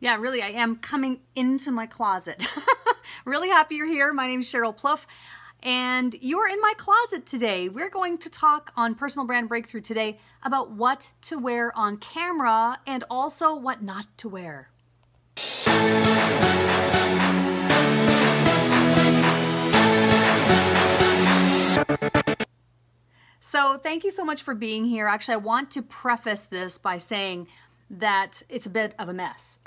Yeah, really, I am coming into my closet. Really happy you're here. My name is Sheryl Plouffe, and you're in my closet today. We're going to talk on Personal Brand Breakthrough today about what to wear on camera and also what not to wear. So thank you so much for being here. Actually, I want to preface this by saying that it's a bit of a mess.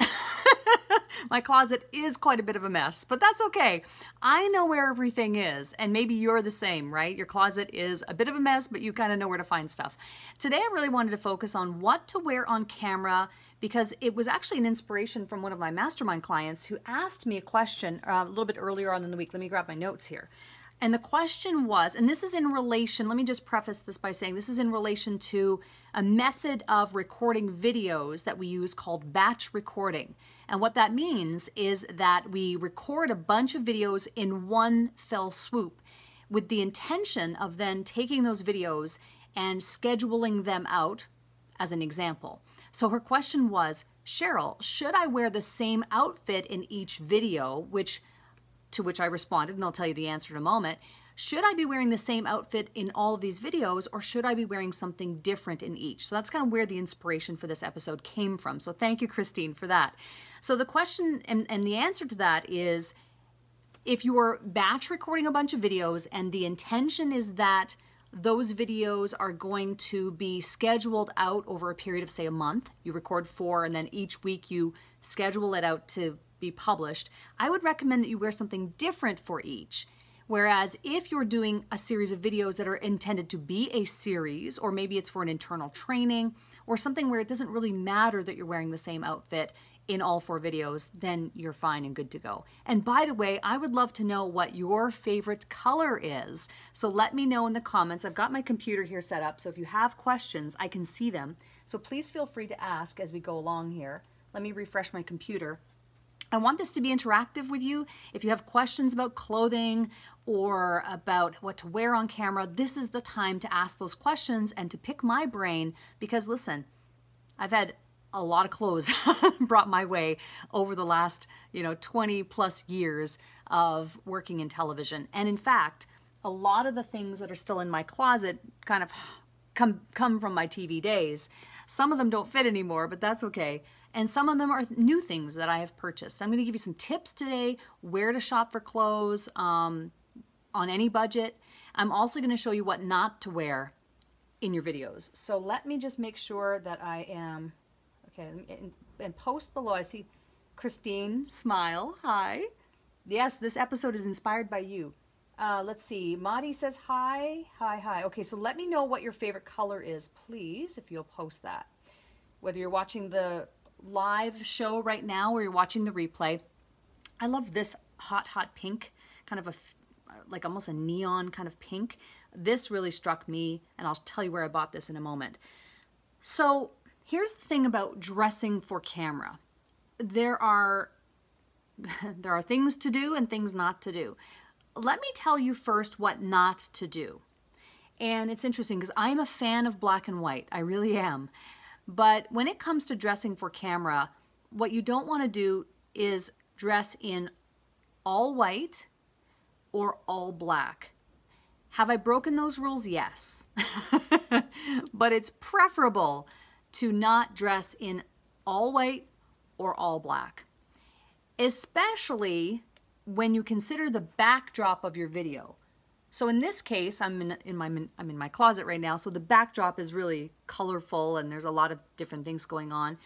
My closet is quite a bit of a mess, but that's okay. I know where everything is, and maybe you're the same, right? Your closet is a bit of a mess, but you kind of know where to find stuff. Today, I really wanted to focus on what to wear on camera because it was actually an inspiration from one of my mastermind clients who asked me a question a little bit earlier on in the week. Let me grab my notes here. And the question was, and this is in relation, let me just preface this by saying this is in relation to a method of recording videos that we use called batch recording. And what that means is that we record a bunch of videos in one fell swoop with the intention of then taking those videos and scheduling them out as an example. So her question was, Sheryl, should I wear the same outfit in each video, to which I responded, and I'll tell you the answer in a moment. Should I be wearing the same outfit in all of these videos, or should I be wearing something different in each? So that's kind of where the inspiration for this episode came from. So thank you, Christine, for that. So the question and the answer to that is, if you're batch recording a bunch of videos and the intention is that those videos are going to be scheduled out over a period of, say, a month, you record 4 and then each week you schedule it out to be published, I would recommend that you wear something different for each. Whereas if you're doing a series of videos that are intended to be a series, or maybe it's for an internal training or something where it doesn't really matter that you're wearing the same outfit in all 4 videos, then you're fine and good to go. And by the way, I would love to know what your favorite color is. So let me know in the comments. I've got my computer here set up, so if you have questions, I can see them. So please feel free to ask as we go along here. Let me refresh my computer. I want this to be interactive with you. If you have questions about clothing or about what to wear on camera, this is the time to ask those questions and to pick my brain because listen, I've had a lot of clothes brought my way over the last 20 plus years of working in television. And in fact, a lot of the things that are still in my closet kind of come from my TV days. Some of them don't fit anymore, but that's okay. And some of them are new things that I have purchased. I'm going to give you some tips today, where to shop for clothes on any budget. I'm also going to show you what not to wear in your videos. So let me just make sure that I am, okay, and post below. I see Christine, smile, hi. Yes, this episode is inspired by you. Let's see, Madi says hi, hi, hi. Okay, so let me know what your favorite color is, please, if you'll post that. Whether you're watching the live show right now or you're watching the replay. I love this hot pink, kind of like almost a neon kind of pink. This really struck me, and I'll tell you where I bought this in a moment. So here's the thing about dressing for camera. There are things to do and things not to do. Let me tell you first what not to do. And it's interesting because I'm a fan of black and white. I really am. But when it comes to dressing for camera, what you don't want to do is dress in all white or all black. Have I broken those rules? Yes. But it's preferable to not dress in all white or all black, especially when you consider the backdrop of your video. So in this case, I'm in my closet right now, so the backdrop is really colorful and there's a lot of different things going on.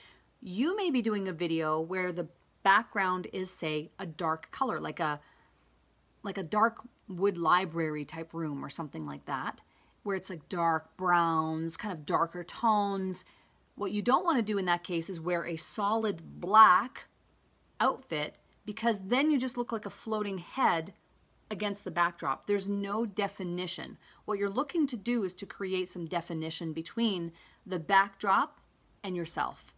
You may be doing a video where the background is, say, a dark color, like a dark wood library type room or something like that, where it's like dark browns, kind of darker tones. What you don't want to do in that case is wear a solid black outfit because then you just look like a floating head against the backdrop. There's no definition. What you're looking to do is to create some definition between the backdrop and yourself.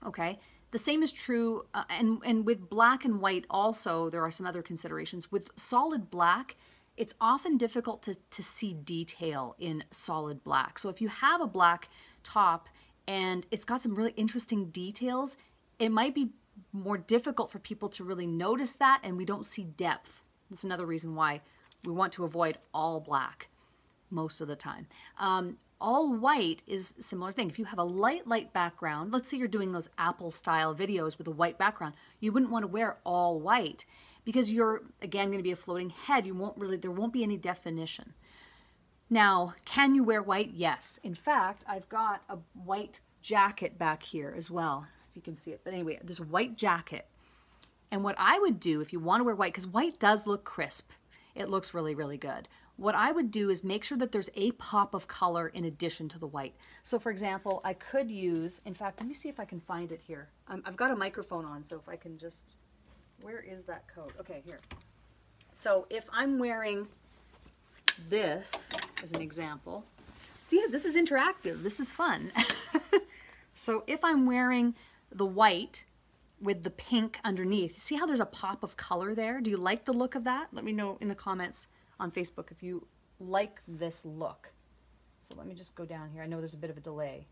Okay? The same is true, and with black and white also, there are some other considerations. With solid black, it's often difficult to see detail in solid black. So if you have a black top and it's got some really interesting details, it might be more difficult for people to really notice that, and we don't see depth. That's another reason why we want to avoid all black most of the time. All white is a similar thing. If you have a light background, let's say you're doing those Apple style videos with a white background, you wouldn't want to wear all white because you're, again, going to be a floating head. There won't be any definition. Now, can you wear white? Yes. In fact, I've got a white jacket back here as well, if you can see it. But anyway, this white jacket. And what I would do if you want to wear white, because white does look crisp, it looks really, really good. What I would do is make sure that there's a pop of color in addition to the white. So for example, I could use, in fact, let me see if I can find it here. I've got a microphone on, so if I can just, where is that code? Okay, here. So if I'm wearing this as an example, see, this is interactive. This is fun. So if I'm wearing the white with the pink underneath, see how there's a pop of color there? Do you like the look of that? Let me know in the comments on Facebook if you like this look. So let me just go down here. I know there's a bit of a delay.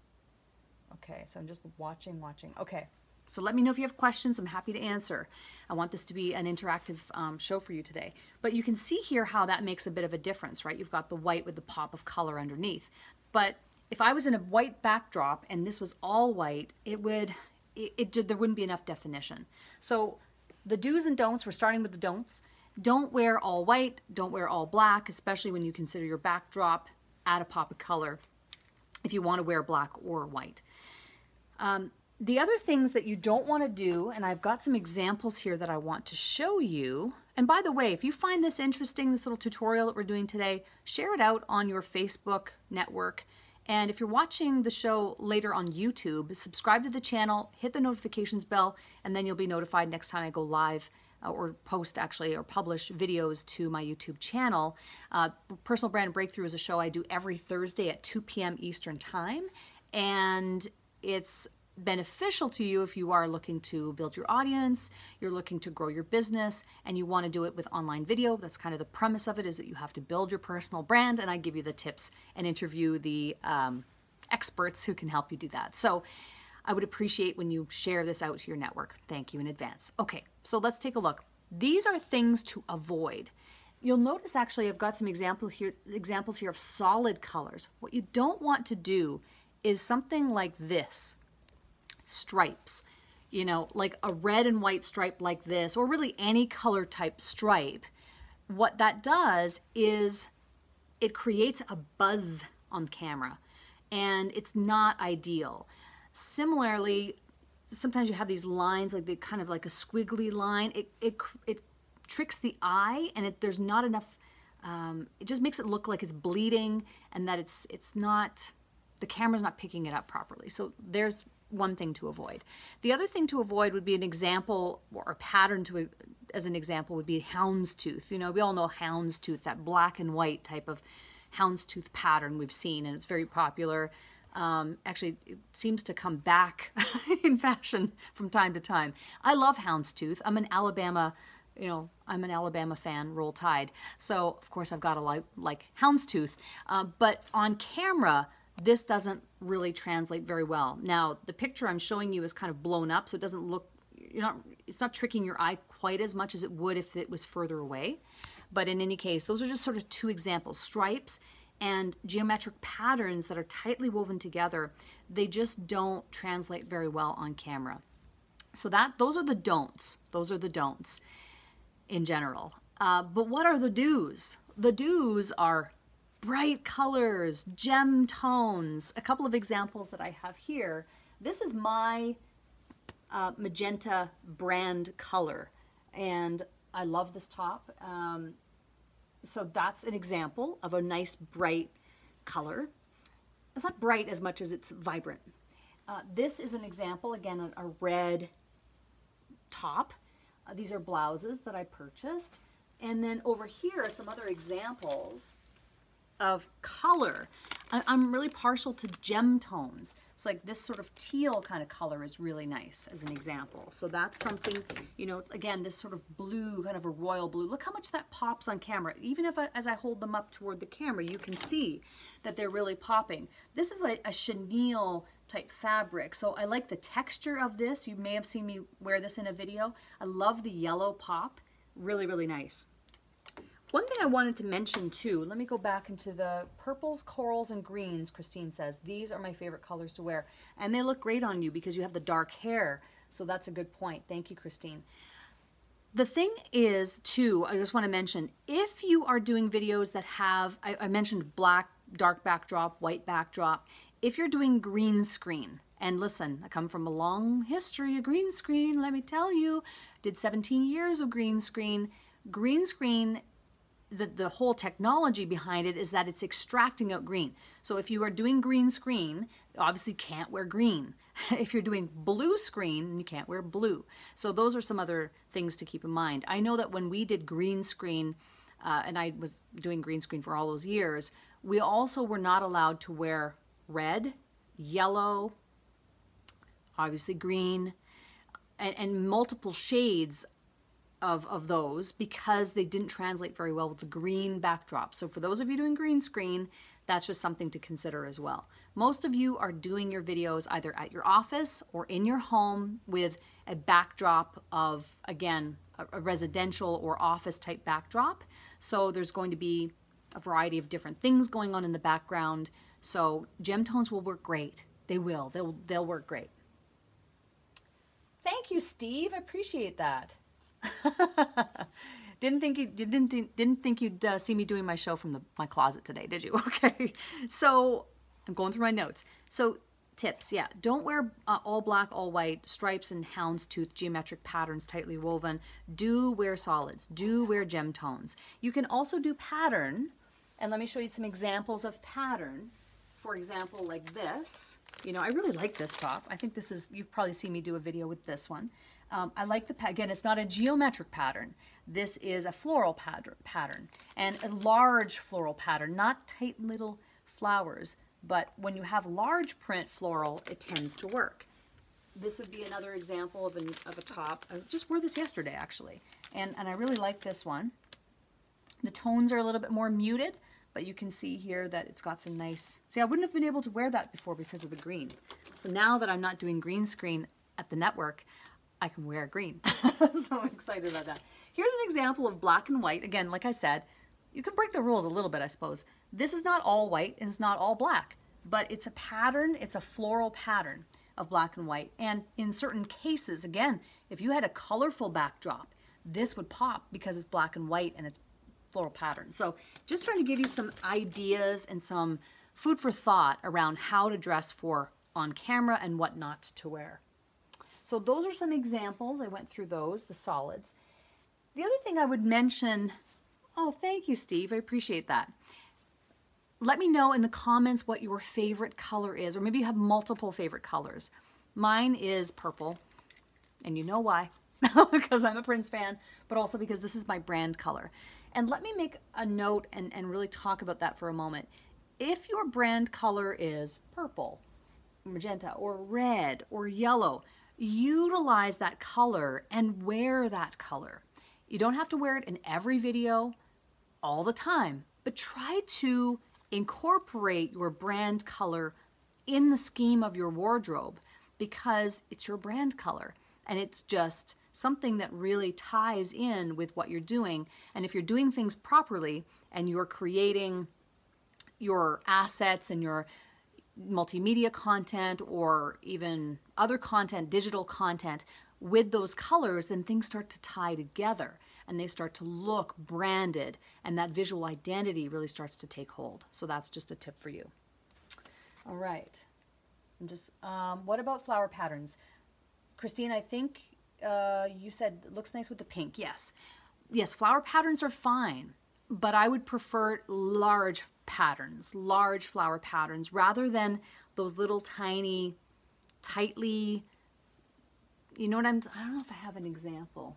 Okay, so I'm just watching. Okay, so let me know if you have questions. I'm happy to answer. I want this to be an interactive show for you today. But you can see here how that makes a bit of a difference, right? You've got the white with the pop of color underneath. But if I was in a white backdrop and this was all white, there wouldn't be enough definition. So the do's and don'ts, we're starting with the don'ts. Don't wear all white, don't wear all black, especially when you consider your backdrop. Add a pop of color if you want to wear black or white. The other things that you don't want to do, and I've got some examples here that I want to show you. And by the way, if you find this interesting, this little tutorial that we're doing today, share it out on your Facebook network. And if you're watching the show later on YouTube, subscribe to the channel, hit the notifications bell, and then you'll be notified next time I go live or post actually or publish videos to my YouTube channel. Personal Brand Breakthrough is a show I do every Thursday at 2 p.m. Eastern Time. And it's beneficial to you if you are looking to build your audience, you're looking to grow your business, and you want to do it with online video. That's kind of the premise of it, is that you have to build your personal brand, and I give you the tips and interview the experts who can help you do that. So I would appreciate when you share this out to your network. Thank you in advance. Okay, so let's take a look. These are things to avoid. You'll notice actually I've got some examples here of solid colors. What you don't want to do is something like this. Stripes, you know, like a red and white stripe like this, or really any color type stripe. What that does is it creates a buzz on camera, and it's not ideal. Similarly, sometimes you have these lines, like the kind of like a squiggly line. It tricks the eye, and there's not enough. It just makes it look like it's bleeding, and that it's not. The camera's not picking it up properly. So there's one thing to avoid. The other thing to avoid would be an example, or a pattern as an example would be houndstooth. You know, we all know houndstooth, that black and white type of houndstooth pattern we've seen, and it's very popular. Actually, it seems to come back in fashion from time to time. I love houndstooth. I'm an Alabama fan, Roll Tide. So of course I've got to like houndstooth, but on camera, this doesn't really translate very well. Now, the picture I'm showing you is kind of blown up, so it doesn't look, it's not tricking your eye quite as much as it would if it was further away. But in any case, those are just sort of two examples. Stripes and geometric patterns that are tightly woven together, they just don't translate very well on camera. So those are the don'ts. Those are the don'ts in general. But what are the do's? The do's are bright colors, gem tones. A couple of examples that I have here. This is my magenta brand color, and I love this top. So that's an example of a nice bright color. It's not bright as much as it's vibrant. This is an example, again, a red top. These are blouses that I purchased. And then over here are some other examples of color. I'm really partial to gem tones. It's like this sort of teal kind of color is really nice as an example. So that's something, you know, again, this sort of blue, kind of a royal blue. Look how much that pops on camera. Even if as I hold them up toward the camera, you can see that they're really popping. This is a chenille type fabric. So I like the texture of this. You may have seen me wear this in a video. I love the yellow pop. Really, really nice. One thing I wanted to mention too, let me go back into the purples, corals, and greens. Christine says, these are my favorite colors to wear. And they look great on you because you have the dark hair. So that's a good point. Thank you, Christine. The thing is too, I just want to mention, if you are doing videos that have, I mentioned black, dark backdrop, white backdrop. If you're doing green screen, and listen, I come from a long history of green screen, let me tell you, did 17 years of green screen. Green screen, the whole technology behind it is that it's extracting out green. So if you are doing green screen, obviously can't wear green. If you're doing blue screen, you can't wear blue. So those are some other things to keep in mind. I know that when we did green screen, and I was doing green screen for all those years, we also were not allowed to wear red, yellow, obviously green, and multiple shades of those because they didn't translate very well with the green backdrop. So for those of you doing green screen, that's just something to consider as well. Most of you are doing your videos either at your office or in your home with a backdrop of, again, a residential or office type backdrop. So there's going to be a variety of different things going on in the background. So gem tones will work great. They will. They'll work great. Thank you, Steve. I appreciate that. Didn't think you'd see me doing my show from my closet today, did you? Okay. So I'm going through my notes. So tips, yeah. Don't wear all black, all white, stripes and houndstooth, geometric patterns tightly woven. Do wear solids. Do wear gem tones. You can also do pattern. And let me show you some examples of pattern. For example, like this. You know, I really like this top. I think this is, you've probably seen me do a video with this one. I like the, again, it's not a geometric pattern. This is a floral pattern and a large floral pattern, not tight little flowers, but when you have large print floral, it tends to work. This would be another example of a top. I just wore this yesterday, actually, and I really like this one. The tones are a little bit more muted, but you can see here that it's got some nice, see, I wouldn't have been able to wear that before because of the green. So now that I'm not doing green screen at the network, I can wear green. So I'm excited about that. Here's an example of black and white. Again, like I said, you can break the rules a little bit, I suppose. This is not all white and it's not all black, but it's a pattern, it's a floral pattern of black and white. And in certain cases, again, if you had a colorful backdrop, this would pop because it's black and white and it's floral pattern. So just trying to give you some ideas and some food for thought around how to dress for on camera and what not to wear. So those are some examples. I went through those, the solids. The other thing I would mention, oh, thank you, Steve. I appreciate that. Let me know in the comments what your favorite color is, or maybe you have multiple favorite colors. Mine is purple, and you know why, because I'm a Prince fan, but also because this is my brand color. And let me make a note and really talk about that for a moment. If your brand color is purple, magenta, or red, or yellow, utilize that color and wear that color. You don't have to wear it in every video all the time, but try to incorporate your brand color in the scheme of your wardrobe because it's your brand color and it's just something that really ties in with what you're doing. And if you're doing things properly and you're creating your assets and your multimedia content or even other content, digital content with those colors, then things start to tie together and they start to look branded and that visual identity really starts to take hold. So that's just a tip for you. All right. I'm just, what about flower patterns? Christine, I think you said it looks nice with the pink. Yes. Yes, flower patterns are fine, but I would prefer large patterns, large flower patterns, rather than those little tiny, tightly, you know what I don't know if I have an example.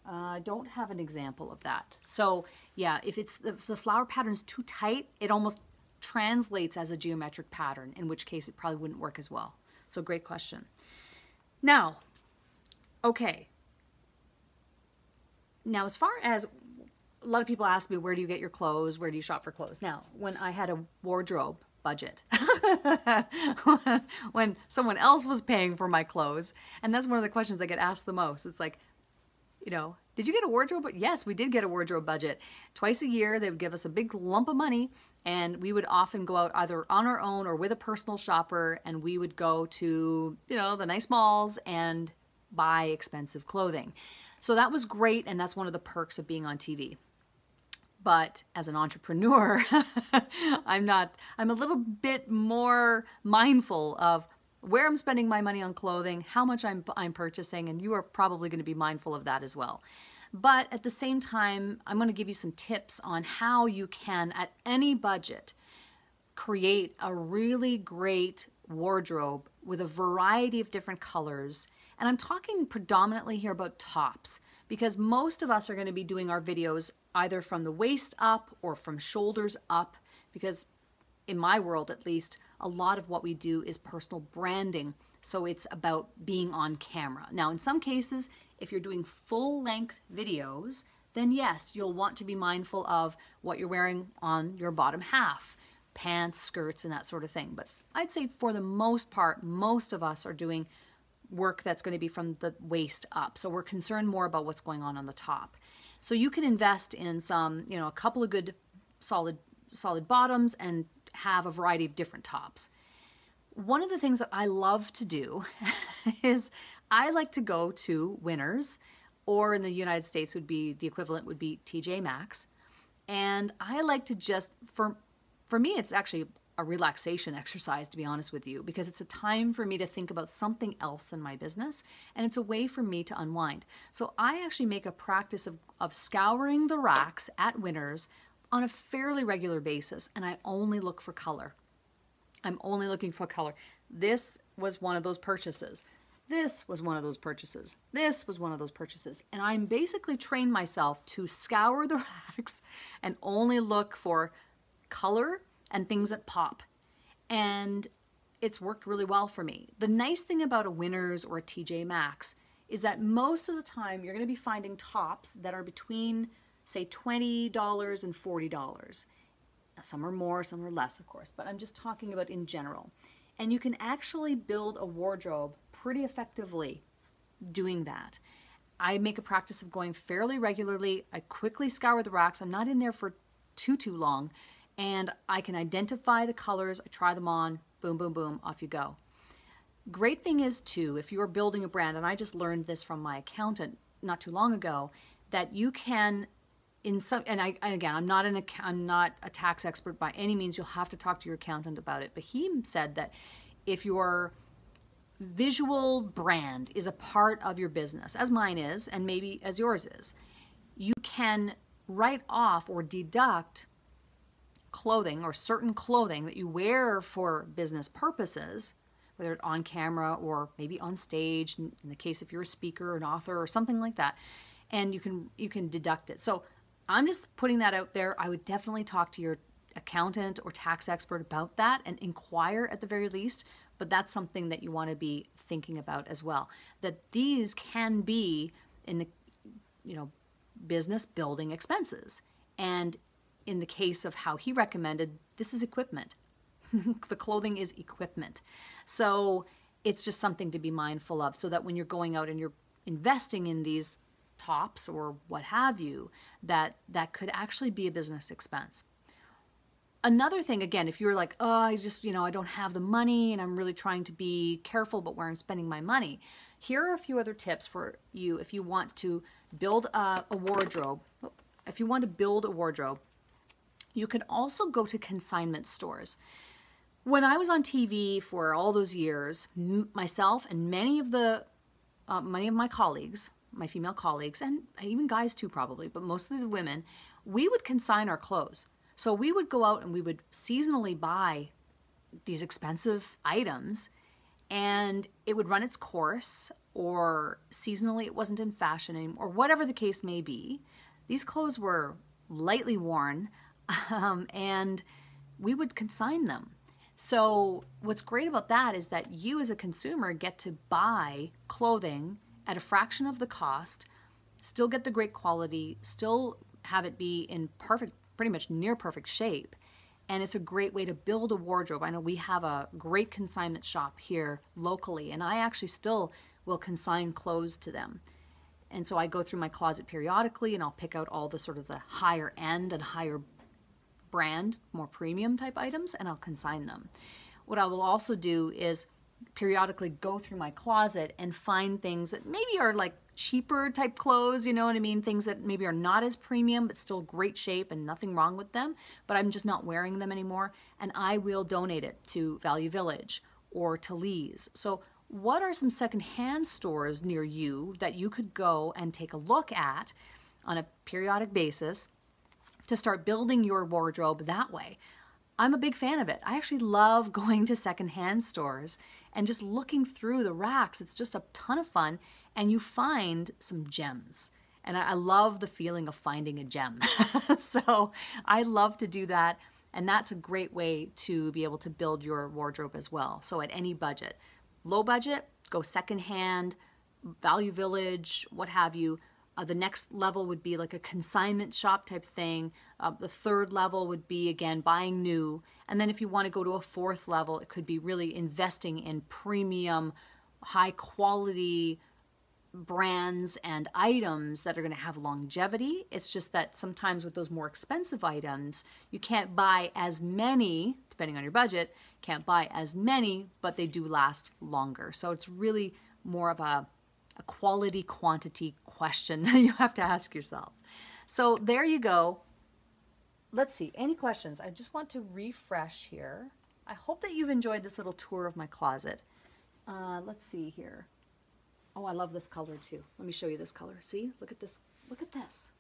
I don't have an example of that. So yeah, if the flower pattern's too tight, it almost translates as a geometric pattern, in which case it probably wouldn't work as well. So great question. Now, okay. Now, as far as a lot of people ask me, where do you get your clothes? Where do you shop for clothes? Now, when I had a wardrobe budget, when someone else was paying for my clothes, and that's one of the questions I get asked the most. It's like, you know, did you get a wardrobe? Yes, we did get a wardrobe budget. Twice a year, they would give us a big lump of money, and we would often go out either on our own or with a personal shopper, and we would go to, you know, the nice malls and buy expensive clothing. So that was great, and that's one of the perks of being on TV. But as an entrepreneur, I'm a little bit more mindful of where I'm spending my money on clothing, how much I'm purchasing, and you are probably going to be mindful of that as well. But at the same time, I'm going to give you some tips on how you can, at any budget, create a really great wardrobe with a variety of different colors. And I'm talking predominantly here about tops, because most of us are going to be doing our videos either from the waist up or from shoulders up, because in my world at least, a lot of what we do is personal branding. So it's about being on camera. Now, in some cases, if you're doing full-length videos, then yes, you'll want to be mindful of what you're wearing on your bottom half, pants, skirts, and that sort of thing. But I'd say for the most part, most of us are doing work that's going to be from the waist up. So we're concerned more about what's going on the top. So you can invest in some, you know, a couple of good solid bottoms and have a variety of different tops. One of the things that I love to do is I like to go to Winners, or in the United States would be, the equivalent would be TJ Maxx. And I like to just, for me, it's actually a relaxation exercise, to be honest with you, because it's a time for me to think about something else than my business, and it's a way for me to unwind. So I actually make a practice of scouring the racks at Winners on a fairly regular basis, and I only look for color. I'm only looking for color. This was one of those purchases. This was one of those purchases. This was one of those purchases. And I'm basically trained myself to scour the racks and only look for color and things that pop. And it's worked really well for me. The nice thing about a Winners or a TJ Maxx is that most of the time you're going to be finding tops that are between, say, $20 and $40. Some are more, some are less, of course, but I'm just talking about in general. And you can actually build a wardrobe pretty effectively doing that. I make a practice of going fairly regularly. I quickly scour the racks. I'm not in there for too long, and I can identify the colors. I try them on, boom, boom, boom, off you go. Great thing is too, if you're building a brand, and I just learned this from my accountant not too long ago, that you can, again, I'm not a tax expert by any means. You'll have to talk to your accountant about it. But he said that if your visual brand is a part of your business, as mine is, and maybe as yours is, you can write off or deduct clothing or certain clothing that you wear for business purposes, whether it's on camera or maybe on stage, in the case if you're a speaker or an author or something like that, and you can deduct it. So I'm just putting that out there. I would definitely talk to your accountant or tax expert about that and inquire at the very least, but that's something that you want to be thinking about as well. That these can be in the, you know, business building expenses. And in the case of how he recommended, this is equipment. The clothing is equipment. So it's just something to be mindful of, so that when you're going out and you're investing in these tops or what have you, that could actually be a business expense. Another thing, again, if you're like, oh, I just, you know, I don't have the money and I'm really trying to be careful about where I'm spending my money, here are a few other tips for you if you want to build a wardrobe. If you want to build a wardrobe, you can also go to consignment stores. When I was on TV for all those years, myself and many of my colleagues, my female colleagues, and even guys too probably, but mostly the women, we would consign our clothes. So we would go out and we would seasonally buy these expensive items, and it would run its course, or seasonally it wasn't in fashion anymore, or whatever the case may be. These clothes were lightly worn, and we would consign them. So what's great about that is that you as a consumer get to buy clothing at a fraction of the cost, still get the great quality, still have it be in perfect, pretty much near perfect shape. And it's a great way to build a wardrobe. I know we have a great consignment shop here locally, and I actually still will consign clothes to them. And so I go through my closet periodically and I'll pick out all the sort of the higher end and higher brand, more premium type items, and I'll consign them. What I will also do is periodically go through my closet and find things that maybe are like cheaper type clothes, you know what I mean? Things that maybe are not as premium, but still great shape and nothing wrong with them, but I'm just not wearing them anymore. And I will donate it to Value Village or to Lee's. So what are some secondhand stores near you that you could go and take a look at on a periodic basis to start building your wardrobe that way? I'm a big fan of it. I actually love going to secondhand stores and just looking through the racks. It's just a ton of fun, and you find some gems. And I love the feeling of finding a gem. So I love to do that, and that's a great way to be able to build your wardrobe as well. So at any budget. Low budget, go secondhand, Value Village, what have you. The next level would be like a consignment shop type thing. The third level would be, again, buying new. And then if you want to go to a fourth level, it could be really investing in premium, high quality brands and items that are going to have longevity. It's just that sometimes with those more expensive items, you can't buy as many, depending on your budget, can't buy as many, but they do last longer. So it's really more of a quality quantity question that you have to ask yourself. So there you go. Let's see, any questions? I just want to refresh here. I hope that you've enjoyed this little tour of my closet. Let's see here. Oh, I love this color too. Let me show you this color. See, look at this. Look at this.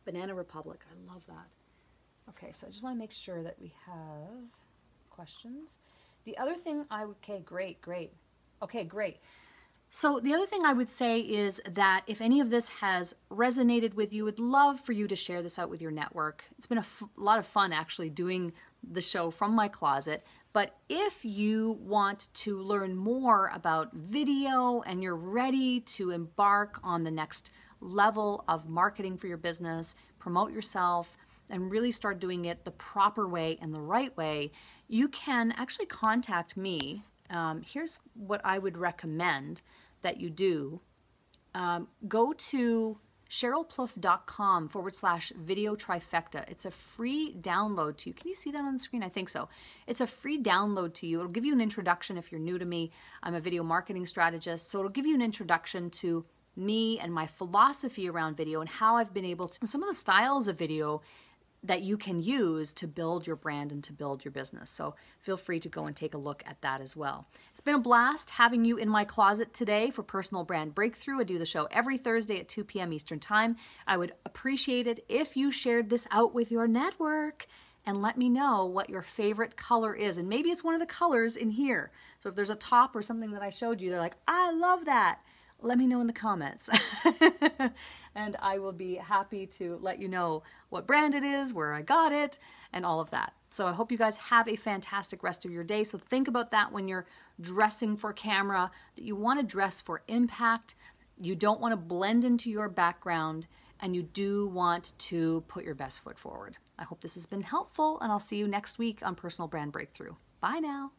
Banana Republic. I love that. Okay, so I just want to make sure that we have questions. The other thing okay, great. Okay, great. So the other thing I would say is that if any of this has resonated with you, would love for you to share this out with your network. It's been a lot of fun actually doing the show from my closet. But if you want to learn more about video and you're ready to embark on the next level of marketing for your business, promote yourself, and really start doing it the proper way and the right way, you can actually contact me. Here's what I would recommend that you do. Go to SherylPlouffe.com/video trifecta. It's a free download to you. Can you see that on the screen? I think so. It's a free download to you. It'll give you an introduction if you're new to me. I'm a video marketing strategist, so it'll give you an introduction to me and my philosophy around video and how I've been able to, some of the styles of video that you can use to build your brand and to build your business. So feel free to go and take a look at that as well. It's been a blast having you in my closet today for Personal Brand Breakthrough. I do the show every Thursday at 2 p.m. Eastern Time. I would appreciate it if you shared this out with your network and let me know what your favorite color is. And maybe it's one of the colors in here. So if there's a top or something that I showed you, they're like, I love that. Let me know in the comments. And I will be happy to let you know what brand it is, where I got it, and all of that. So I hope you guys have a fantastic rest of your day. So think about that when you're dressing for camera, that you want to dress for impact. You don't want to blend into your background, and you do want to put your best foot forward. I hope this has been helpful, and I'll see you next week on Personal Brand Breakthrough. Bye now.